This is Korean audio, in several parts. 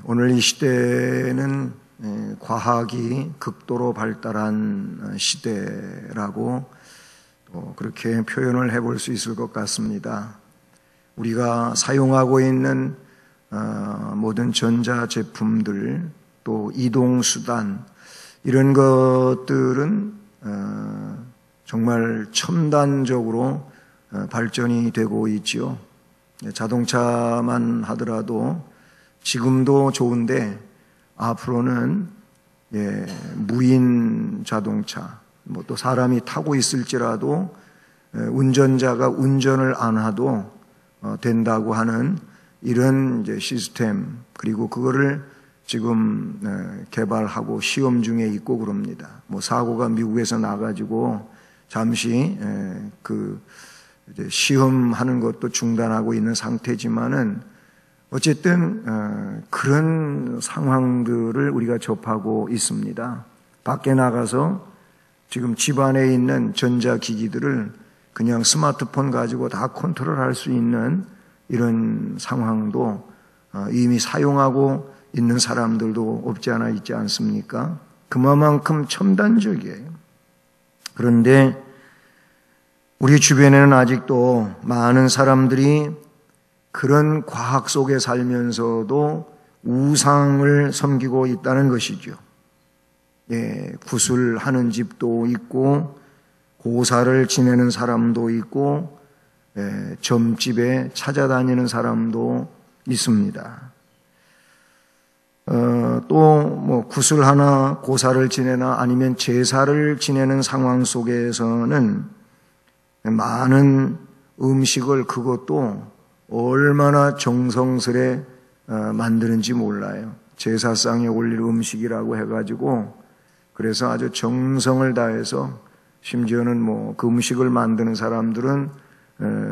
오늘 이 시대는 과학이 극도로 발달한 시대라고 그렇게 표현을 해볼 수 있을 것 같습니다. 우리가 사용하고 있는 모든 전자제품들, 또 이동수단, 이런 것들은 정말 첨단적으로 발전이 되고 있지요. 자동차만 하더라도 지금도 좋은데 앞으로는 무인 자동차, 또 사람이 타고 있을지라도 운전자가 운전을 안 해도 된다고 하는 이런 이제 시스템, 그리고 그거를 지금 개발하고 시험 중에 있고 그럽니다. 사고가 미국에서 나가지고 잠시 이제 시험하는 것도 중단하고 있는 상태지만은 어쨌든 그런 상황들을 우리가 접하고 있습니다. 밖에 나가서 지금 집안에 있는 전자기기들을 그냥 스마트폰 가지고 다 컨트롤할 수 있는 이런 상황도 이미 사용하고 있는 사람들도 없지 않아 있지 않습니까? 그만큼 첨단적이에요. 그런데 우리 주변에는 아직도 많은 사람들이 그런 과학 속에 살면서도 우상을 섬기고 있다는 것이죠. 구슬하는 집도 있고, 고사를 지내는 사람도 있고, 점집에 찾아다니는 사람도 있습니다. 또 구슬하나 고사를 지내나 아니면 제사를 지내는 상황 속에서는 많은 음식을, 그것도 얼마나 정성스레 만드는지 몰라요. 제사상에 올릴 음식이라고 해가지고, 그래서 아주 정성을 다해서, 심지어는 그 음식을 만드는 사람들은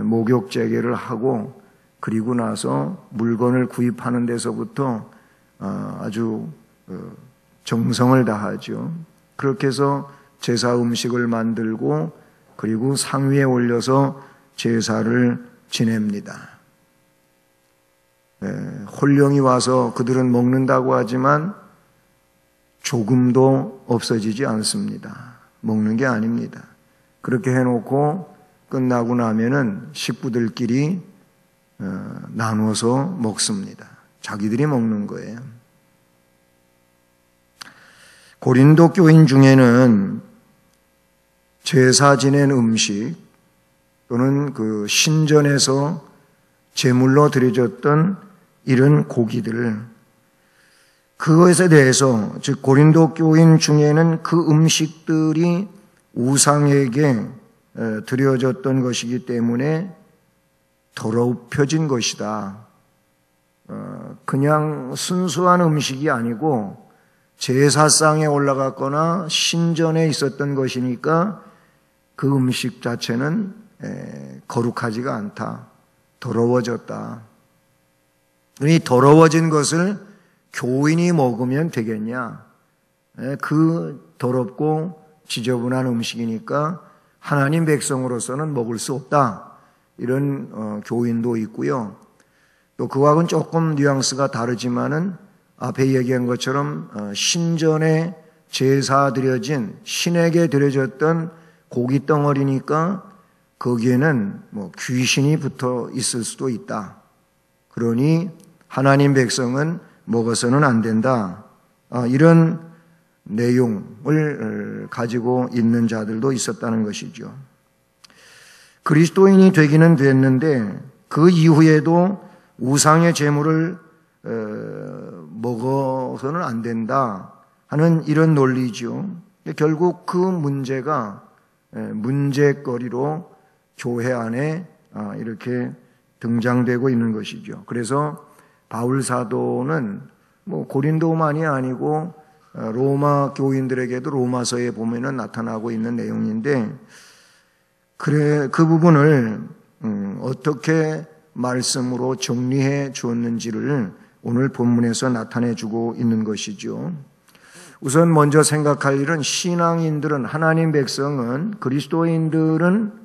목욕재개를 하고, 그리고 나서 물건을 구입하는 데서부터 아주 정성을 다하죠. 그렇게 해서 제사 음식을 만들고, 그리고 상 위에 올려서 제사를 지냅니다. 홀령이 와서 그들은 먹는다고 하지만 조금도 없어지지 않습니다. 먹는 게 아닙니다. 그렇게 해놓고 끝나고 나면은 식구들끼리 나눠서 먹습니다. 자기들이 먹는 거예요. 고린도 교인 중에는 제사 지낸 음식 또는 그 신전에서 제물로 드려졌던 이런 고기들, 그것에 대해서, 즉 고린도 교인 중에는 그 음식들이 우상에게 드려졌던 것이기 때문에 더럽혀진 것이다. 그냥 순수한 음식이 아니고 제사상에 올라갔거나 신전에 있었던 것이니까 그 음식 자체는 거룩하지가 않다. 더러워졌다. 이 더러워진 것을 교인이 먹으면 되겠냐? 그 더럽고 지저분한 음식이니까 하나님 백성으로서는 먹을 수 없다. 이런 교인도 있고요. 또 그와는 조금 뉘앙스가 다르지만은 앞에 얘기한 것처럼 신전에 제사 드려진, 신에게 드려졌던 고기 덩어리니까 거기에는 귀신이 붙어 있을 수도 있다. 그러니 하나님 백성은 먹어서는 안 된다. 이런 내용을 가지고 있는 자들도 있었다는 것이죠. 그리스도인이 되기는 됐는데 그 이후에도 우상의 제물을 먹어서는 안 된다 하는 이런 논리죠. 결국 그 문제가 문제거리로 교회 안에 이렇게 등장되고 있는 것이죠. 그래서 바울 사도는 고린도만이 아니고 로마 교인들에게도 로마서에 보면은 나타나고 있는 내용인데, 그 부분을 어떻게 말씀으로 정리해 주었는지를 오늘 본문에서 나타내 주고 있는 것이죠. 우선 먼저 생각할 일은 신앙인들은, 하나님 백성은, 그리스도인들은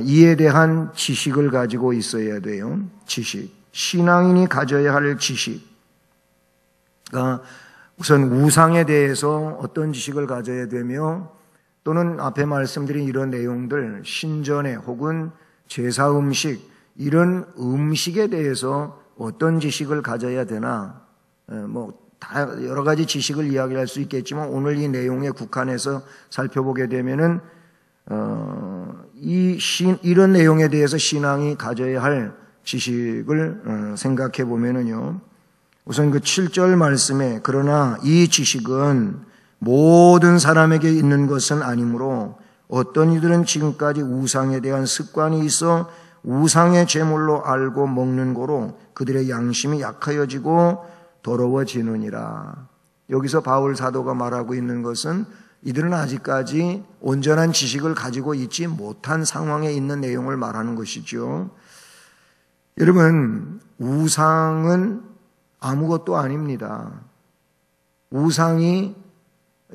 이에 대한 지식을 가지고 있어야 돼요. 지식. 신앙인이 가져야 할 지식. 그러니까 우선 우상에 대해서 어떤 지식을 가져야 되며 또는 앞에 말씀드린 이런 내용들 신전에 혹은 제사 음식 이런 음식에 대해서 어떤 지식을 가져야 되나 다 여러 가지 지식을 이야기할 수 있겠지만 오늘 이 내용에 국한해서 살펴보게 되면은 이런 내용에 대해서 신앙이 가져야 할 지식을 생각해 보면은요. 우선 그 7절 말씀에 그러나 이 지식은 모든 사람에게 있는 것은 아니므로 어떤 이들은 지금까지 우상에 대한 습관이 있어 우상의 제물로 알고 먹는 거로 그들의 양심이 약하여지고 더러워지느니라. 여기서 바울 사도가 말하고 있는 것은 이들은 아직까지 온전한 지식을 가지고 있지 못한 상황에 있는 내용을 말하는 것이죠. 여러분, 우상은 아무것도 아닙니다. 우상이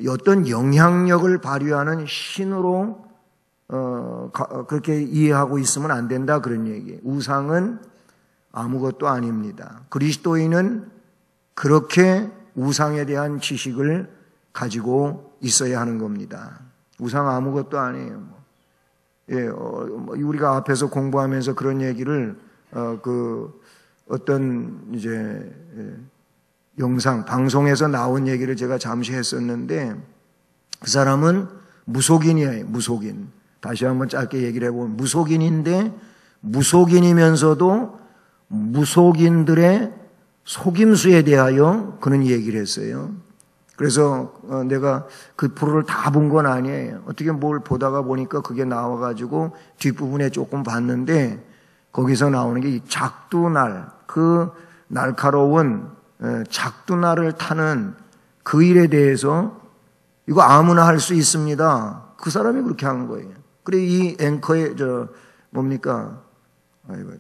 어떤 영향력을 발휘하는 신으로 그렇게 이해하고 있으면 안 된다 그런 얘기예요. 우상은 아무것도 아닙니다. 그리스도인은 그렇게 우상에 대한 지식을 가지고 있어야 하는 겁니다. 우상 아무것도 아니에요. 우리가 앞에서 공부하면서 그런 얘기를 어떤 이제 영상 방송에서 나온 얘기를 제가 잠시 했었는데 그 사람은 무속인이에요. 무속인. 다시 한번 짧게 얘기를 해보면 무속인인데 무속인이면서도 무속인들의 속임수에 대하여 그런 얘기를 했어요. 그래서 내가 그 프로를 다 본 건 아니에요. 어떻게 뭘 보다가 보니까 그게 나와가지고 뒷부분에 조금 봤는데 거기서 나오는 게 이 작두날, 그 날카로운 작두날을 타는 그 일에 대해서 이거 아무나 할 수 있습니다. 그 사람이 그렇게 한 거예요. 그래 이 앵커의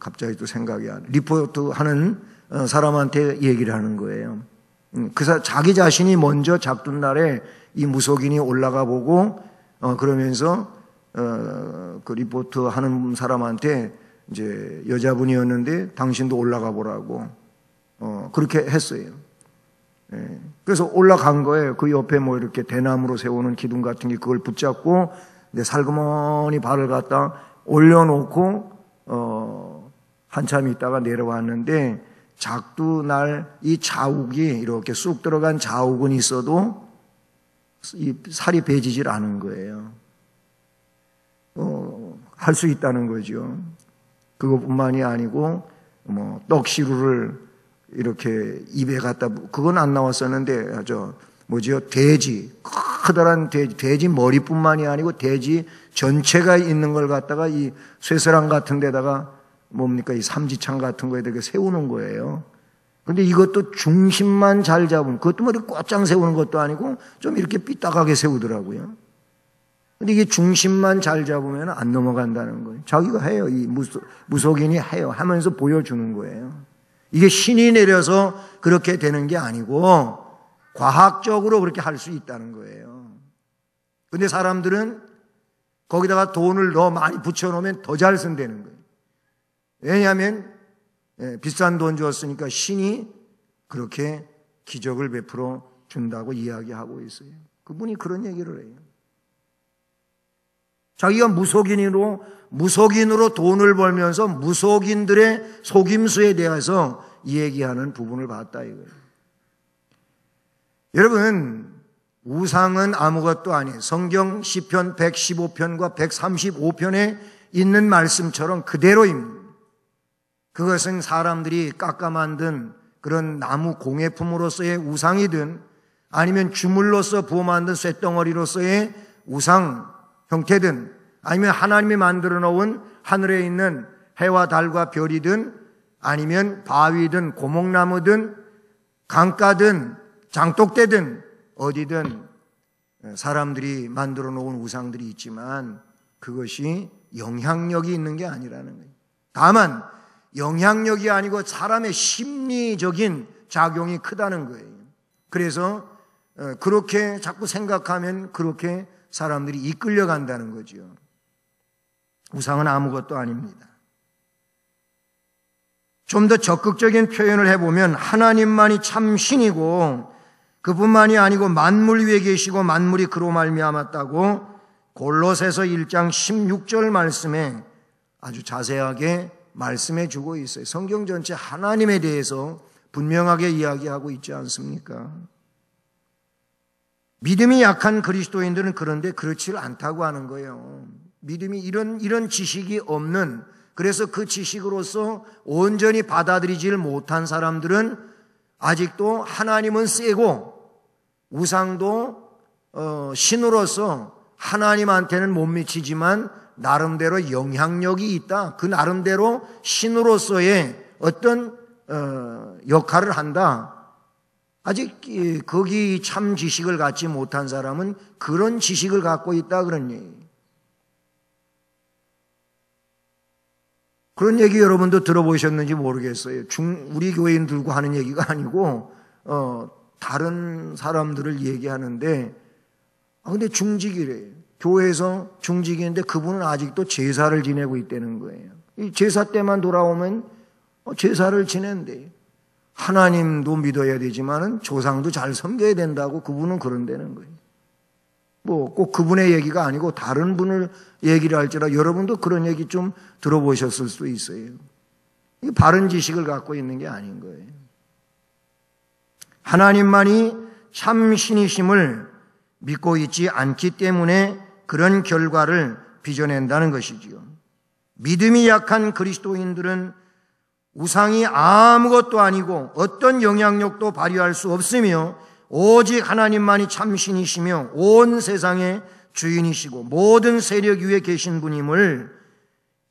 갑자기 또 생각이 안 나. 리포트 하는 사람한테 얘기를 하는 거예요. 자기 자신이 먼저 작두날에 이 무속인이 올라가 보고 그러면서 그 리포트 하는 사람한테 이제 여자분이었는데 당신도 올라가 보라고 그렇게 했어요. 그래서 올라간 거예요. 그 옆에 이렇게 대나무로 세우는 기둥 같은 게 그걸 붙잡고 살그머니 발을 갖다 올려놓고 한참 있다가 내려왔는데 작두날 이 자욱이 이렇게 쑥 들어간 자욱은 있어도 이 살이 배지질 않은 거예요. 할 수 있다는 거죠. 그것뿐만이 아니고 떡시루를 이렇게 입에 갖다 그건 안 나왔었는데 돼지 커다란 돼지 머리뿐만이 아니고 돼지 전체가 있는 걸 갖다가 이 쇠사랑 같은 데다가 이 삼지창 같은 거에다가 세우는 거예요. 근데 이것도 중심만 잘 잡으면 그것도 이렇게 꽉짱 세우는 것도 아니고 좀 이렇게 삐딱하게 세우더라고요. 근데 이게 중심만 잘 잡으면 안 넘어간다는 거예요. 자기가 해요. 이 무속인이 해요. 하면서 보여주는 거예요. 이게 신이 내려서 그렇게 되는 게 아니고 과학적으로 그렇게 할 수 있다는 거예요. 근데 사람들은 거기다가 돈을 더 많이 붙여놓으면 더 잘 쓴다는 거예요. 왜냐하면 비싼 돈 주었으니까 신이 그렇게 기적을 베풀어 준다고 이야기하고 있어요. 그분이 그런 얘기를 해요. 자기가 무속인으로 돈을 벌면서 무속인들의 속임수에 대해서 얘기하는 부분을 봤다 이거예요. 여러분, 우상은 아무것도 아니에요. 성경 시편 115편과 135편에 있는 말씀처럼 그대로입니다. 그것은 사람들이 깎아 만든 그런 나무 공예품으로서의 우상이든 아니면 주물로서 부어 만든 쇳덩어리로서의 우상 형태든 아니면 하나님이 만들어 놓은 하늘에 있는 해와 달과 별이든 아니면 바위든 고목나무든 강가든 장독대든 어디든 사람들이 만들어 놓은 우상들이 있지만 그것이 영향력이 있는 게 아니라는 거예요. 다만 영향력이 아니고 사람의 심리적인 작용이 크다는 거예요. 그래서 그렇게 자꾸 생각하면 그렇게 사람들이 이끌려 간다는 거죠. 우상은 아무것도 아닙니다. 좀 더 적극적인 표현을 해보면 하나님만이 참 신이고 그뿐만이 아니고 만물 위에 계시고 만물이 그로 말미암았다고 골로새서 1장 16절 말씀에 아주 자세하게 말씀해 주고 있어요. 성경 전체 하나님에 대해서 분명하게 이야기하고 있지 않습니까? 믿음이 약한 그리스도인들은 그런데 그렇지 않다고 하는 거예요. 믿음이 이런 지식이 없는, 그래서 그 지식으로서 온전히 받아들이질 못한 사람들은 아직도 하나님은 세고 우상도 신으로서 하나님한테는 못 미치지만 나름대로 영향력이 있다. 그 나름대로 신으로서의 어떤 역할을 한다. 아직 거기 참 지식을 갖지 못한 사람은 그런 지식을 갖고 있다 그런 얘기. 그런 얘기 여러분도 들어보셨는지 모르겠어요. 우리 교인들과 하는 얘기가 아니고 다른 사람들을 얘기하는데 근데 중직이래요. 교회에서 중직인데 그분은 아직도 제사를 지내고 있다는 거예요. 이 제사 때만 돌아오면 제사를 지낸대. 하나님도 믿어야 되지만은 조상도 잘 섬겨야 된다고 그분은 그런다는 거예요. 뭐 꼭 그분의 얘기가 아니고 다른 분을 얘기를 할지라 여러분도 그런 얘기 좀 들어보셨을 수도 있어요. 이 바른 지식을 갖고 있는 게 아닌 거예요. 하나님만이 참 신이심을 믿고 있지 않기 때문에 그런 결과를 빚어낸다는 것이지요. 믿음이 약한 그리스도인들은 우상이 아무것도 아니고 어떤 영향력도 발휘할 수 없으며 오직 하나님만이 참 신이시며 온 세상의 주인이시고 모든 세력 위에 계신 분임을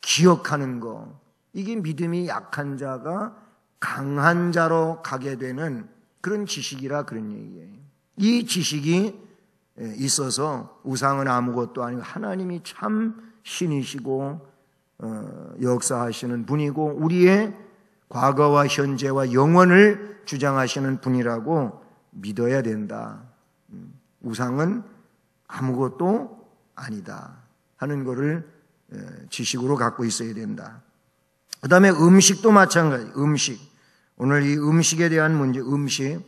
기억하는 것. 이게 믿음이 약한 자가 강한 자로 가게 되는 그런 지식이라 그런 얘기예요. 이 지식이 있어서 우상은 아무것도 아니고 하나님이 참 신이시고 역사하시는 분이고 우리의 과거와 현재와 영원을 주장하시는 분이라고 믿어야 된다. 우상은 아무것도 아니다 하는 것을 지식으로 갖고 있어야 된다. 그 다음에 음식도 마찬가지. 오늘 이 음식에 대한 문제,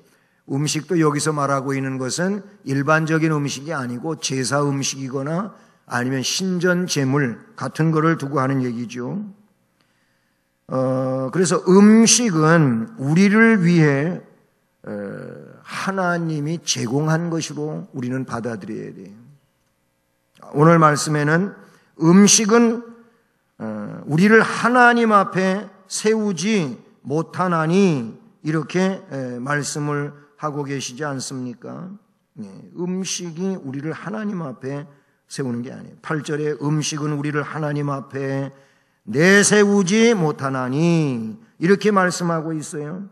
음식도 여기서 말하고 있는 것은 일반적인 음식이 아니고 제사 음식이거나 아니면 신전 제물 같은 거를 두고 하는 얘기죠. 그래서 음식은 우리를 위해 하나님이 제공한 것으로 우리는 받아들여야 돼요. 오늘 말씀에는 음식은 우리를 하나님 앞에 세우지 못하나니 이렇게 말씀을 하고 계시지 않습니까? 음식이 우리를 하나님 앞에 세우는 게 아니에요. 8절에 음식은 우리를 하나님 앞에 내세우지 못하나니 이렇게 말씀하고 있어요.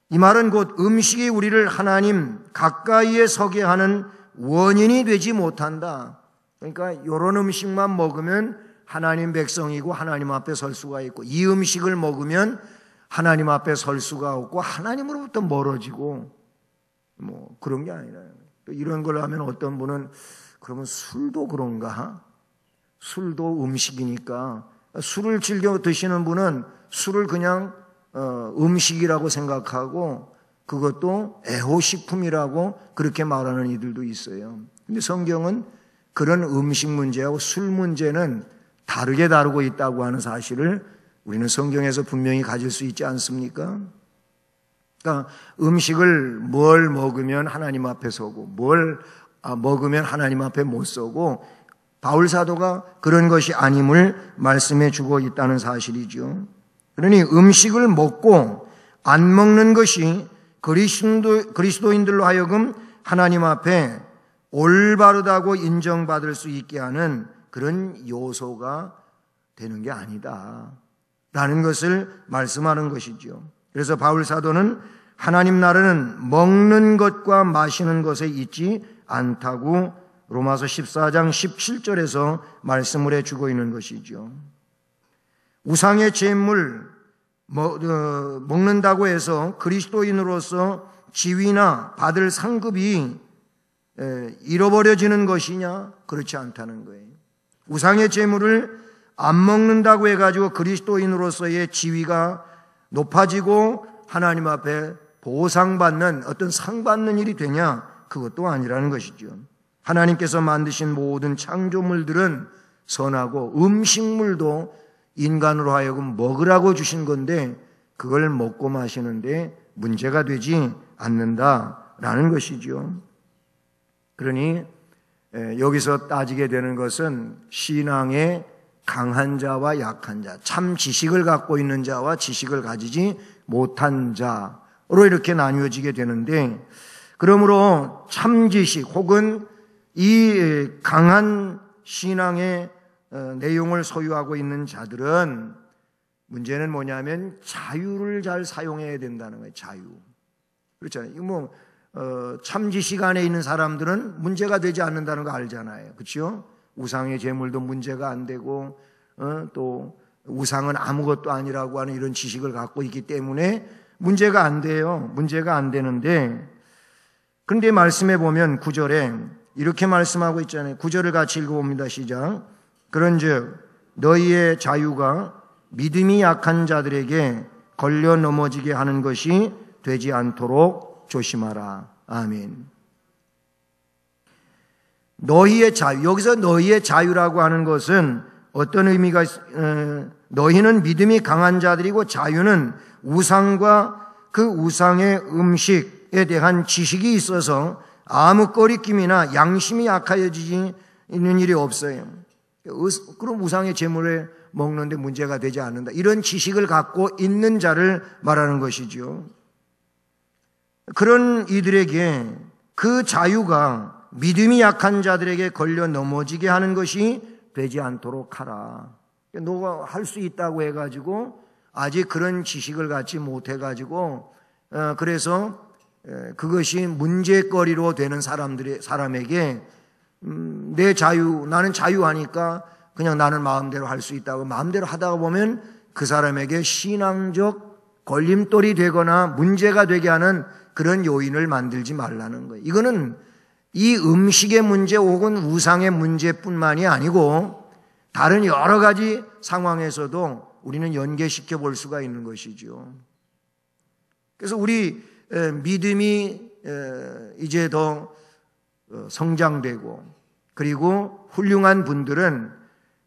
이 말은 곧 음식이 우리를 하나님 가까이에 서게 하는 원인이 되지 못한다. 그러니까 이런 음식만 먹으면 하나님 백성이고 하나님 앞에 설 수가 있고 이 음식을 먹으면 하나님 앞에 설 수가 없고 하나님으로부터 멀어지고 뭐 그런 게 아니라 이런 걸 하면 어떤 분은 그러면 술도 그런가? 술도 음식이니까 술을 즐겨 드시는 분은 술을 그냥 음식이라고 생각하고 그것도 애호식품이라고 그렇게 말하는 이들도 있어요. 근데 성경은 그런 음식 문제하고 술 문제는 다르게 다루고 있다고 하는 사실을 우리는 성경에서 분명히 가질 수 있지 않습니까? 그러니까 음식을 뭘 먹으면 하나님 앞에 서고 뭘 먹으면 하나님 앞에 못 서고 바울 사도가 그런 것이 아님을 말씀해 주고 있다는 사실이죠. 그러니 음식을 먹고 안 먹는 것이 그리스도인들로 하여금 하나님 앞에 올바르다고 인정받을 수 있게 하는 그런 요소가 되는 게 아니다 라는 것을 말씀하는 것이죠. 그래서 바울 사도는 하나님 나라는 먹는 것과 마시는 것에 있지 않다고 로마서 14장 17절에서 말씀을 해주고 있는 것이죠. 우상의 제물 먹는다고 해서 그리스도인으로서 지위나 받을 상급이 잃어버려지는 것이냐? 그렇지 않다는 거예요. 우상의 제물을 안 먹는다고 해가지고 그리스도인으로서의 지위가 높아지고 하나님 앞에 보상받는 어떤 상 받는 일이 되냐? 그것도 아니라는 것이죠. 하나님께서 만드신 모든 창조물들은 선하고 음식물도 인간으로 하여금 먹으라고 주신 건데 그걸 먹고 마시는데 문제가 되지 않는다라는 것이죠. 그러니 여기서 따지게 되는 것은 신앙의 강한 자와 약한 자, 참 지식을 갖고 있는 자와 지식을 가지지 못한 자로 이렇게 나뉘어지게 되는데, 그러므로 참 지식 혹은 이 강한 신앙의 내용을 소유하고 있는 자들은 문제는 뭐냐면 자유를 잘 사용해야 된다는 거예요. 자유. 그렇잖아요. 참 지식 안에 있는 사람들은 문제가 되지 않는다는 거 알잖아요. 그렇죠? 우상의 제물도 문제가 안 되고 또 우상은 아무것도 아니라고 하는 이런 지식을 갖고 있기 때문에 문제가 안 돼요. 문제가 안 되는데, 그런데 말씀해 보면 9절에 이렇게 말씀하고 있잖아요. 9절을 같이 읽어봅니다. 시작. 그런즉 너희의 자유가 믿음이 약한 자들에게 걸려 넘어지게 하는 것이 되지 않도록 조심하라. 아멘. 너희의 자유, 여기서 너희의 자유라고 하는 것은 어떤 의미가 너희는 믿음이 강한 자들이고 자유는 우상과 그 우상의 음식에 대한 지식이 있어서 아무 꺼리낌이나 양심이 약해지지 있는 일이 없어요. 그럼 우상의 제물을 먹는데 문제가 되지 않는다. 이런 지식을 갖고 있는 자를 말하는 것이죠. 그런 이들에게 그 자유가 믿음이 약한 자들에게 걸려 넘어지게 하는 것이 되지 않도록 하라. 너가 할 수 있다고 해가지고 아직 그런 지식을 갖지 못해가지고 그래서 그것이 문제거리로 되는 사람에게 내 자유, 나는 자유하니까 그냥 나는 마음대로 할 수 있다고 마음대로 하다가 보면 그 사람에게 신앙적 걸림돌이 되거나 문제가 되게 하는 그런 요인을 만들지 말라는 거예요. 이거는 이 음식의 문제 혹은 우상의 문제뿐만이 아니고 다른 여러 가지 상황에서도 우리는 연계시켜 볼 수가 있는 것이죠. 그래서 우리 믿음이 이제 더 성장되고 그리고 훌륭한 분들은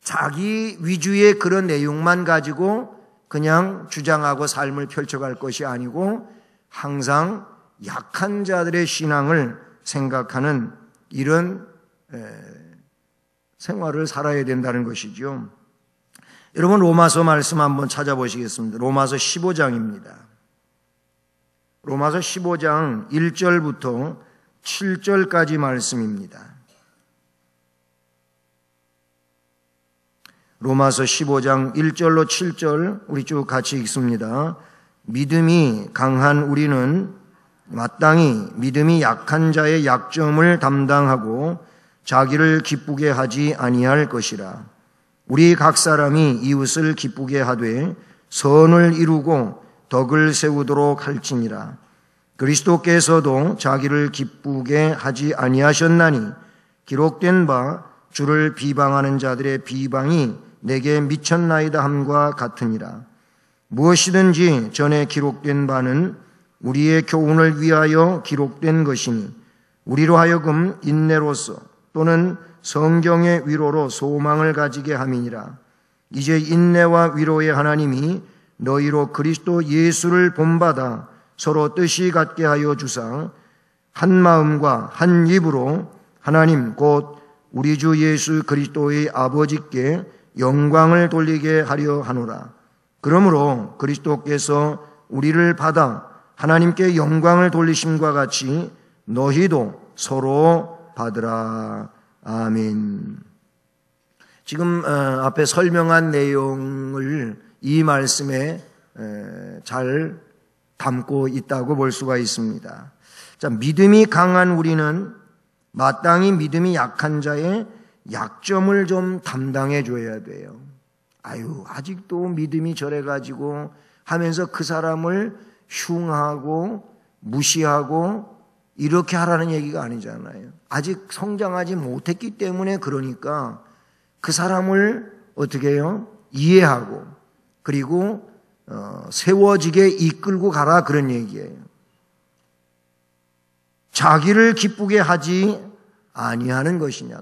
자기 위주의 그런 내용만 가지고 그냥 주장하고 삶을 펼쳐갈 것이 아니고 항상 약한 자들의 신앙을 생각하는 이런 생활을 살아야 된다는 것이죠. 여러분 로마서 말씀 한번 찾아보시겠습니다. 로마서 15장입니다. 로마서 15장 1절부터 7절까지 말씀입니다. 로마서 15장 1절로 7절 우리 쭉 같이 읽습니다. 믿음이 강한 우리는 마땅히 믿음이 약한 자의 약점을 담당하고 자기를 기쁘게 하지 아니할 것이라. 우리 각 사람이 이웃을 기쁘게 하되 선을 이루고 덕을 세우도록 할지니라. 그리스도께서도 자기를 기쁘게 하지 아니하셨나니 기록된 바 주를 비방하는 자들의 비방이 내게 미쳤나이다 함과 같으니라. 무엇이든지 전에 기록된 바는 우리의 교훈을 위하여 기록된 것이니 우리로 하여금 인내로서 또는 성경의 위로로 소망을 가지게 함이니라. 이제 인내와 위로의 하나님이 너희로 그리스도 예수를 본받아 서로 뜻이 같게 하여 주사 한 마음과 한 입으로 하나님 곧 우리 주 예수 그리스도의 아버지께 영광을 돌리게 하려 하노라. 그러므로 그리스도께서 우리를 받아 하나님께 영광을 돌리심과 같이 너희도 서로 받으라. 아멘. 지금 앞에 설명한 내용을 이 말씀에 잘 담고 있다고 볼 수가 있습니다. 자, 믿음이 강한 우리는 마땅히 믿음이 약한 자의 약점을 좀 담당해 줘야 돼요. 아직도 믿음이 저래가지고 하면서 그 사람을 흉하고 무시하고 이렇게 하라는 얘기가 아니잖아요. 아직 성장하지 못했기 때문에 그러니까 그 사람을 어떻게 해요? 이해하고 그리고 세워지게 이끌고 가라, 그런 얘기예요. 자기를 기쁘게 하지 아니하는 것이냐.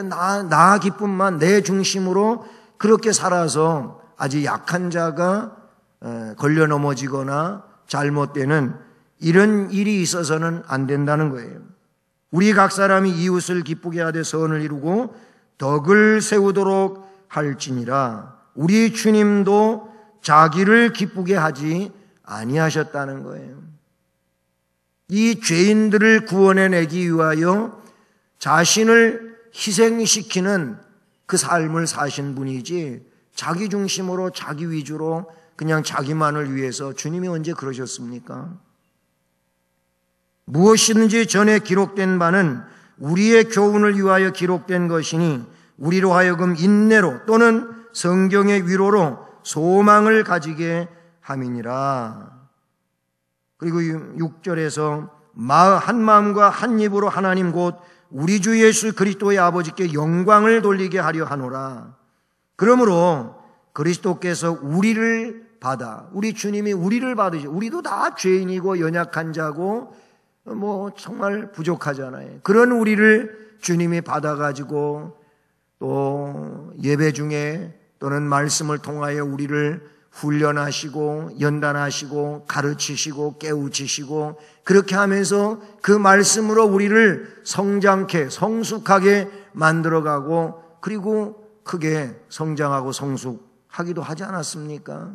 나 기쁨만 내 중심으로 그렇게 살아서 아주 약한 자가 걸려 넘어지거나 잘못되는 이런 일이 있어서는 안 된다는 거예요. 우리 각 사람이 이웃을 기쁘게 하되 선을 이루고 덕을 세우도록 할지니라. 우리 주님도 자기를 기쁘게 하지 아니하셨다는 거예요. 이 죄인들을 구원해내기 위하여 자신을 희생시키는 그 삶을 사신 분이지, 자기 중심으로 자기 위주로 그냥 자기만을 위해서 주님이 언제 그러셨습니까? 무엇이든지 전에 기록된 바는 우리의 교훈을 위하여 기록된 것이니 우리로 하여금 인내로 또는 성경의 위로로 소망을 가지게 함이니라. 그리고 6절에서 한 마음과 한 입으로 하나님 곧 우리 주 예수 그리스도의 아버지께 영광을 돌리게 하려 하노라. 그러므로 그리스도께서 우리를 받아, 우리 주님이 우리를 받으시고, 우리도 다 죄인이고 연약한 자고 정말 부족하잖아요. 그런 우리를 주님이 받아가지고 또 예배 중에 또는 말씀을 통하여 우리를 훈련하시고 연단하시고 가르치시고 깨우치시고, 그렇게 하면서 그 말씀으로 우리를 성장케 성숙하게 만들어가고, 그리고 크게 성장하고 성숙하기도 하지 않았습니까?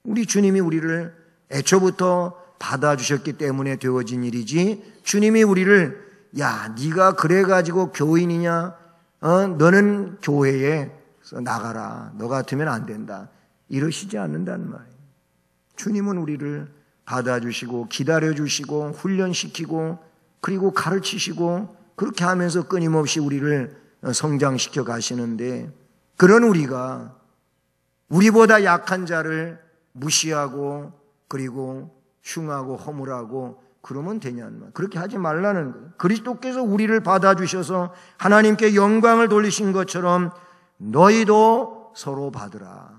우리 주님이 우리를 애초부터 받아주셨기 때문에 되어진 일이지, 주님이 우리를 야 네가 그래가지고 교인이냐, 너는 교회에 나가라, 너 같으면 안 된다, 이러시지 않는다는 말이에요. 주님은 우리를 받아주시고 기다려주시고 훈련시키고 그리고 가르치시고, 그렇게 하면서 끊임없이 우리를 성장시켜 가시는데, 그런 우리가 우리보다 약한 자를 무시하고 그리고 흉하고 허물하고 그러면 되냐는 말. 그렇게 하지 말라는 거예요. 그리스도께서 우리를 받아주셔서 하나님께 영광을 돌리신 것처럼 너희도 서로 받으라.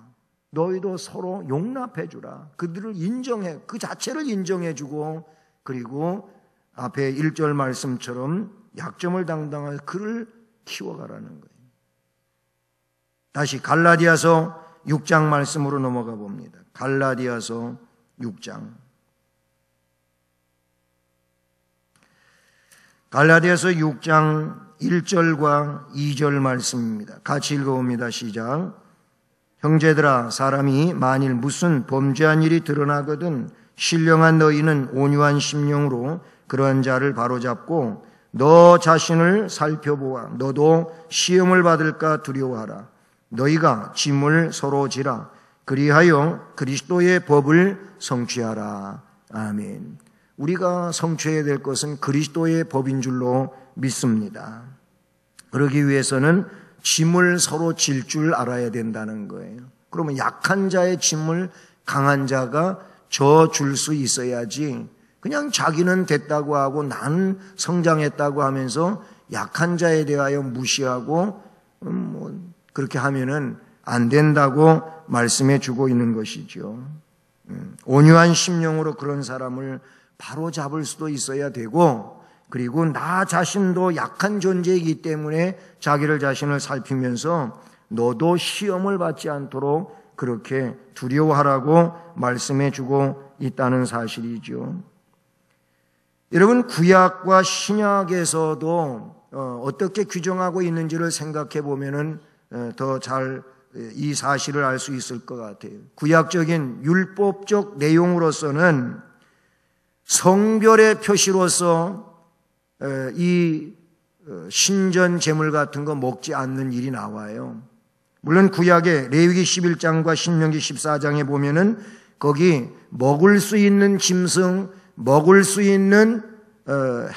너희도 서로 용납해 주라. 그들을 인정해, 그 자체를 인정해 주고, 그리고 앞에 1절 말씀처럼 약점을 당당하여 그를 키워가라는 거예요. 다시 갈라디아서 6장 말씀으로 넘어가 봅니다. 갈라디아서 6장. 갈라디아서 6장 1절과 2절 말씀입니다. 같이 읽어봅니다. 시작. 형제들아, 사람이 만일 무슨 범죄한 일이 드러나거든 신령한 너희는 온유한 심령으로 그러한 자를 바로잡고 너 자신을 살펴보아. 너도 시험을 받을까 두려워하라. 너희가 짐을 서로 지라. 그리하여 그리스도의 법을 성취하라. 아멘. 우리가 성취해야 될 것은 그리스도의 법인 줄로 믿습니다. 그러기 위해서는 짐을 서로 질 줄 알아야 된다는 거예요. 그러면 약한 자의 짐을 강한 자가 져줄 수 있어야지, 그냥 자기는 됐다고 하고 나는 성장했다고 하면서 약한 자에 대하여 무시하고 그렇게 하면은 안 된다고 말씀해 주고 있는 것이죠. 온유한 심령으로 그런 사람을 바로 잡을 수도 있어야 되고, 그리고 나 자신도 약한 존재이기 때문에 자기를 자신을 살피면서 너도 시험을 받지 않도록 그렇게 두려워하라고 말씀해 주고 있다는 사실이죠. 여러분, 구약과 신약에서도 어떻게 규정하고 있는지를 생각해 보면은 더 잘 이 사실을 알 수 있을 것 같아요. 구약적인 율법적 내용으로서는 성별의 표시로서 이 신전 제물 같은 거 먹지 않는 일이 나와요. 물론 구약의 레위기 11장과 신명기 14장에 보면은 거기 먹을 수 있는 짐승, 먹을 수 있는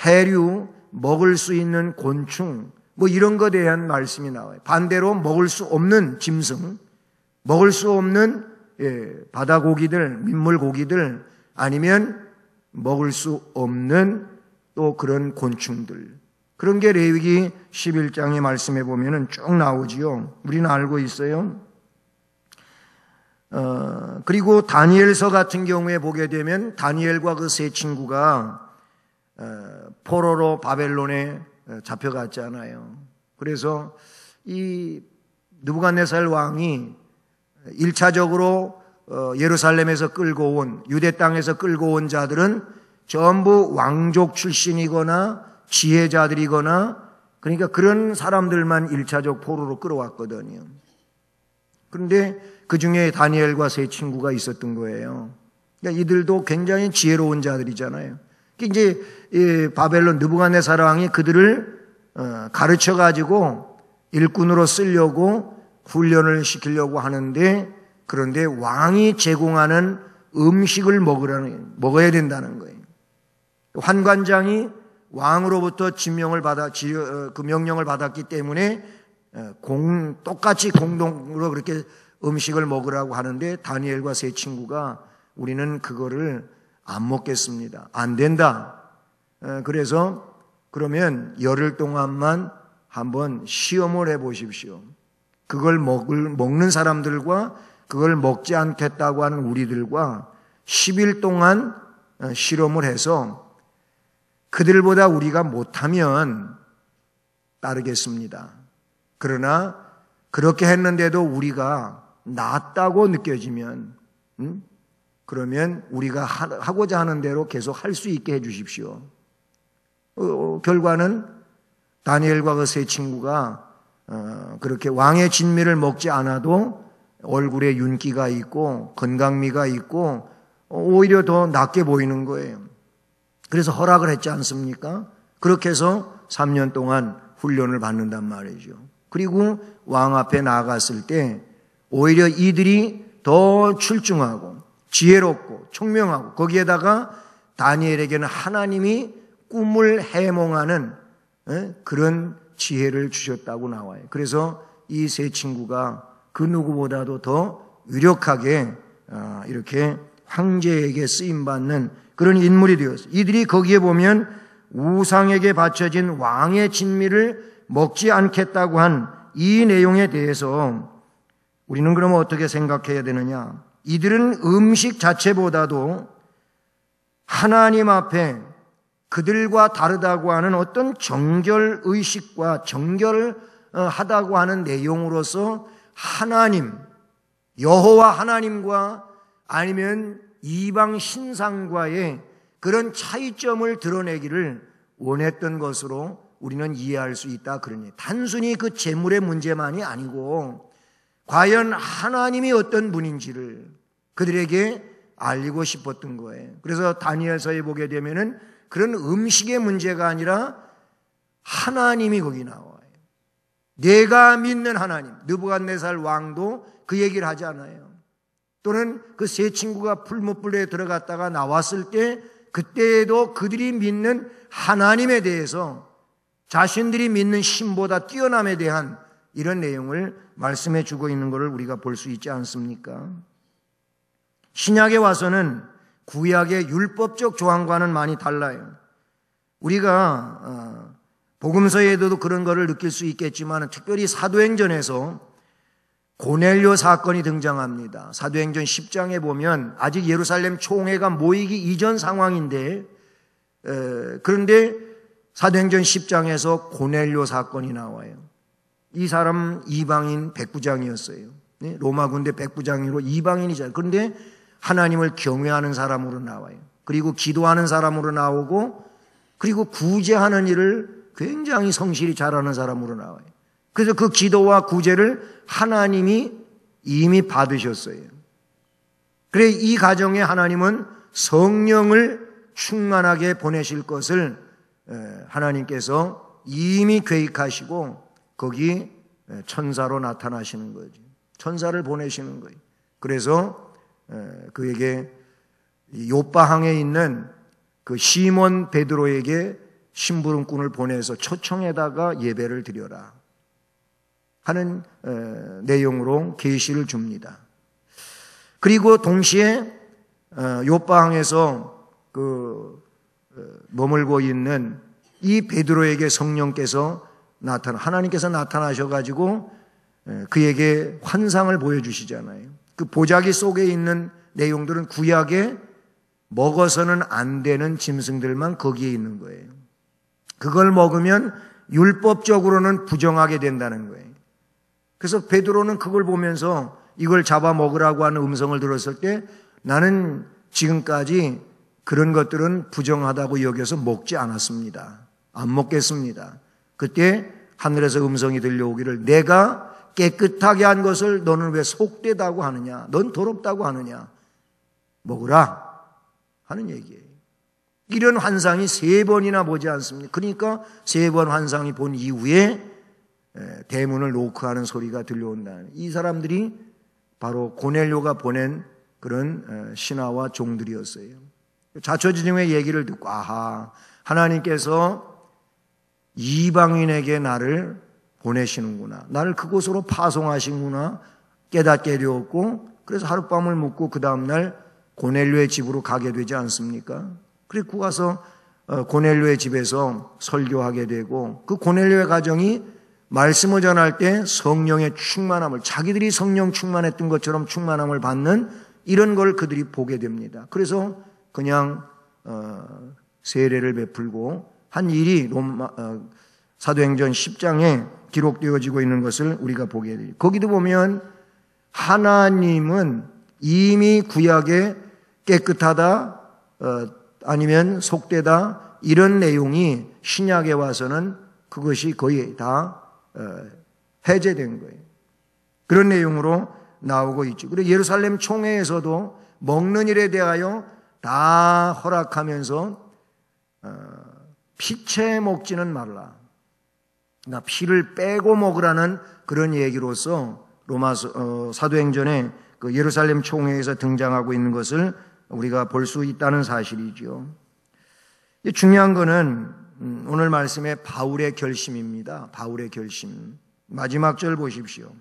해류, 먹을 수 있는 곤충, 이런 것에 대한 말씀이 나와요. 반대로 먹을 수 없는 짐승, 먹을 수 없는 바다 고기들, 민물 고기들, 아니면 먹을 수 없는 또 그런 곤충들, 그런 게 레위기 11장의 말씀에 보면은 쭉 나오지요. 우리는 알고 있어요. 그리고 다니엘서 같은 경우에 보게 되면 다니엘과 그 세 친구가 포로로 바벨론에 잡혀갔잖아요. 그래서 이 느부갓네살 왕이 1차적으로 예루살렘에서 끌고 온, 유대 땅에서 끌고 온 자들은 전부 왕족 출신이거나 지혜자들이거나, 그러니까 그런 사람들만 1차적 포로로 끌어왔거든요. 그런데 그 중에 다니엘과 세 친구가 있었던 거예요. 그러니까 이들도 굉장히 지혜로운 자들이잖아요. 이제 바벨론 느부갓네살 왕이 그들을 가르쳐 가지고 일꾼으로 쓰려고 훈련을 시키려고 하는데, 그런데 왕이 제공하는 음식을 먹어야 된다는 거예요. 환관장이 왕으로부터 그 명령을 받았기 때문에 똑같이 공동으로 그렇게 음식을 먹으라고 하는데, 다니엘과 세 친구가 우리는 그거를 안 먹겠습니다. 안 된다. 그래서 그러면 열흘 동안만 한번 시험을 해 보십시오. 그걸 먹는 사람들과 그걸 먹지 않겠다고 하는 우리들과 10일 동안 실험을 해서 그들보다 우리가 못하면 따르겠습니다. 그러나 그렇게 했는데도 우리가 낫다고 느껴지면 그러면 우리가 하고자 하는 대로 계속 할 수 있게 해 주십시오. 결과는 다니엘과 그 세 친구가 그렇게 왕의 진미를 먹지 않아도 얼굴에 윤기가 있고 건강미가 있고 오히려 더 낫게 보이는 거예요. 그래서 허락을 했지 않습니까? 그렇게 해서 3년 동안 훈련을 받는단 말이죠. 그리고 왕 앞에 나아갔을 때 오히려 이들이 더 출중하고 지혜롭고 총명하고, 거기에다가 다니엘에게는 하나님이 꿈을 해몽하는 그런 지혜를 주셨다고 나와요. 그래서 이 세 친구가 그 누구보다도 더 유력하게 이렇게 황제에게 쓰임받는 그런 인물이 되었어요. 이들이 거기에 보면 우상에게 바쳐진 왕의 진미를 먹지 않겠다고 한 이 내용에 대해서 우리는 그러면 어떻게 생각해야 되느냐? 이들은 음식 자체보다도 하나님 앞에 그들과 다르다고 하는 어떤 정결의식과 정결하다고 하는 내용으로서 하나님, 여호와 하나님과 아니면 이방 신상과의 그런 차이점을 드러내기를 원했던 것으로 우리는 이해할 수 있다. 그러니 단순히 그 재물의 문제만이 아니고 과연 하나님이 어떤 분인지를 그들에게 알리고 싶었던 거예요. 그래서 다니엘서에 보게 되면은 그런 음식의 문제가 아니라 하나님이 거기 나와요. 내가 믿는 하나님, 느부갓네살 왕도 그 얘기를 하지 않아요. 또는 그 세 친구가 풀무불에 들어갔다가 나왔을 때 그때에도 그들이 믿는 하나님에 대해서 자신들이 믿는 신보다 뛰어남에 대한 이런 내용을 말씀해 주고 있는 것을 우리가 볼 수 있지 않습니까? 신약에 와서는 구약의 율법적 조항과는 많이 달라요. 우리가 복음서에도 그런 것을 느낄 수 있겠지만 특별히 사도행전에서 고넬료 사건이 등장합니다. 사도행전 10장에 보면 아직 예루살렘 총회가 모이기 이전 상황인데 그런데 사도행전 10장에서 고넬료 사건이 나와요. 이 사람 이방인 백부장이었어요. 로마 군대 백부장으로 이방인이잖아요. 그런데 하나님을 경외하는 사람으로 나와요. 그리고 기도하는 사람으로 나오고, 그리고 구제하는 일을 굉장히 성실히 잘하는 사람으로 나와요. 그래서 그 기도와 구제를 하나님이 이미 받으셨어요. 그래 이 가정에 하나님은 성령을 충만하게 보내실 것을 하나님께서 이미 계획하시고 거기 천사로 나타나시는 거죠. 천사를 보내시는 거예요. 그래서 그에게 요바항에 있는 그 시몬 베드로에게 심부름꾼을 보내서 초청에다가 예배를 드려라 하는 내용으로 계시를 줍니다. 그리고 동시에 요바항에서 머물고 있는 이 베드로에게 성령께서 하나님께서 나타나셔가지고 그에게 환상을 보여주시잖아요. 그 보자기 속에 있는 내용들은 구약에 먹어서는 안 되는 짐승들만 거기에 있는 거예요. 그걸 먹으면 율법적으로는 부정하게 된다는 거예요. 그래서 베드로는 그걸 보면서 이걸 잡아 먹으라고 하는 음성을 들었을 때 나는 지금까지 그런 것들은 부정하다고 여겨서 먹지 않았습니다. 안 먹겠습니다. 그때 하늘에서 음성이 들려오기를 내가 깨끗하게 한 것을 너는 왜 속되다고 하느냐? 넌 더럽다고 하느냐? 먹으라 하는 얘기예요. 이런 환상이 3번이나 보지 않습니까? 그러니까 3번 환상이 본 이후에 대문을 노크하는 소리가 들려온다는, 이 사람들이 바로 고넬료가 보낸 그런 신하와 종들이었어요. 자초지종의 얘기를 듣고 아하, 하나님께서 이방인에게 나를 보내시는구나, 나를 그곳으로 파송하시는구나 깨닫게 되었고, 그래서 하룻밤을 묵고 그 다음날 고넬료의 집으로 가게 되지 않습니까? 그리고 가서 고넬료의 집에서 설교하게 되고, 그 고넬료의 가정이 말씀을 전할 때 성령의 충만함을, 자기들이 성령 충만했던 것처럼 충만함을 받는 이런 걸 그들이 보게 됩니다. 그래서 그냥 세례를 베풀고 한 일이 사도행전 10장에 기록되어지고 있는 것을 우리가 보게 돼요. 거기도 보면 하나님은 이미 구약에 깨끗하다, 아니면 속되다, 이런 내용이 신약에 와서는 그것이 거의 다 해제된 거예요. 그런 내용으로 나오고 있죠. 그리고 예루살렘 총회에서도 먹는 일에 대하여 다 허락하면서 피채 먹지는 말라, 그러니까 피를 빼고 먹으라는 그런 얘기로서 사도행전에 그 예루살렘 총회에서 등장하고 있는 것을 우리가 볼 수 있다는 사실이죠. 중요한 거는 오늘 말씀의 바울의 결심입니다. 바울의 결심. 마지막 절 보십시오.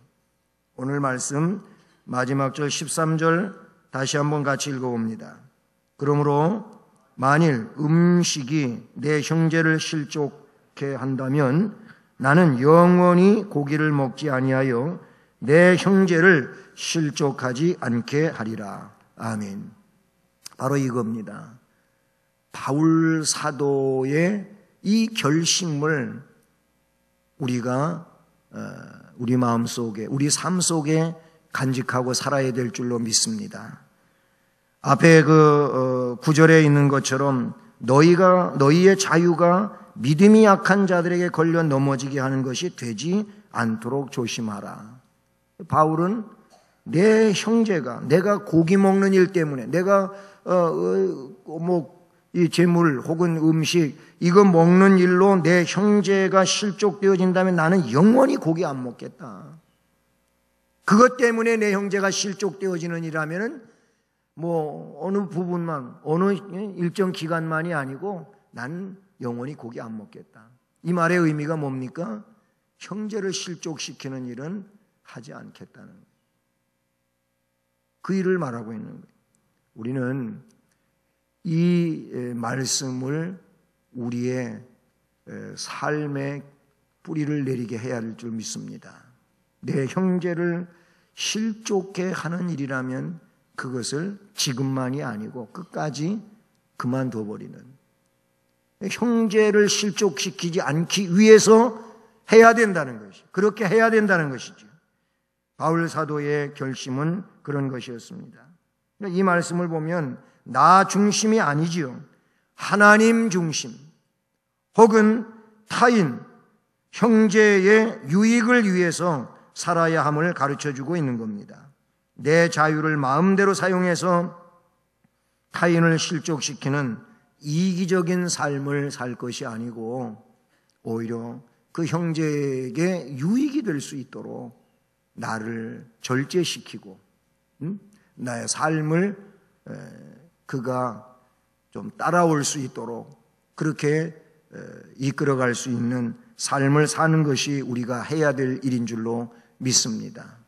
오늘 말씀 마지막 절 13절 다시 한번 같이 읽어봅니다. 그러므로 만일 음식이 내 형제를 실족케 한다면 나는 영원히 고기를 먹지 아니하여 내 형제를 실족하지 않게 하리라. 아멘. 바로 이겁니다. 바울 사도의 이 결심을 우리가 우리 마음속에, 우리 삶 속에 간직하고 살아야 될 줄로 믿습니다. 앞에 그 9절에 있는 것처럼 너희의 자유가 믿음이 약한 자들에게 걸려 넘어지게 하는 것이 되지 않도록 조심하라. 바울은 내 형제가, 내가 고기 먹는 일 때문에, 내가 이 재물 혹은 음식 이거 먹는 일로 내 형제가 실족되어진다면 나는 영원히 고기 안 먹겠다. 그것 때문에 내 형제가 실족되어지는 일이라면은 어느 부분만, 어느 일정 기간만이 아니고 나는 영원히 고기 안 먹겠다. 이 말의 의미가 뭡니까? 형제를 실족시키는 일은 하지 않겠다는 거예요. 그 일을 말하고 있는 거예요. 우리는 이 말씀을 우리의 삶의 뿌리를 내리게 해야 할 줄 믿습니다. 내 형제를 실족해 하는 일이라면 그것을 지금만이 아니고 끝까지 그만둬 버리는, 형제를 실족시키지 않기 위해서 해야 된다는 것이, 그렇게 해야 된다는 것이죠. 바울 사도의 결심은 그런 것이었습니다. 이 말씀을 보면 나 중심이 아니지요. 하나님 중심 혹은 타인, 형제의 유익을 위해서 살아야 함을 가르쳐주고 있는 겁니다. 내 자유를 마음대로 사용해서 타인을 실족시키는 이기적인 삶을 살 것이 아니고 오히려 그 형제에게 유익이 될 수 있도록 나를 절제시키고 나의 삶을 그가 좀 따라올 수 있도록 그렇게 이끌어갈 수 있는 삶을 사는 것이 우리가 해야 될 일인 줄로 믿습니다.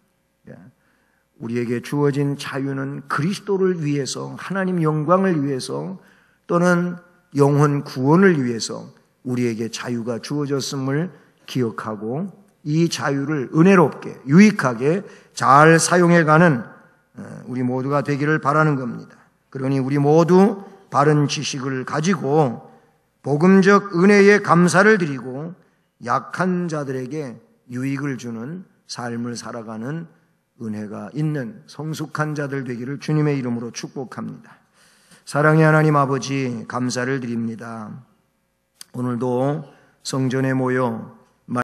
우리에게 주어진 자유는 그리스도를 위해서, 하나님 영광을 위해서 또는 영혼 구원을 위해서 우리에게 자유가 주어졌음을 기억하고 이 자유를 은혜롭게 유익하게 잘 사용해가는 우리 모두가 되기를 바라는 겁니다. 그러니 우리 모두 바른 지식을 가지고 복음적 은혜에 감사를 드리고 약한 자들에게 유익을 주는 삶을 살아가는 은혜가 있는 성숙한 자들 되기를 주님의 이름으로 축복합니다. 사랑의 하나님 아버지, 감사를 드립니다. 오늘도 성전에 모여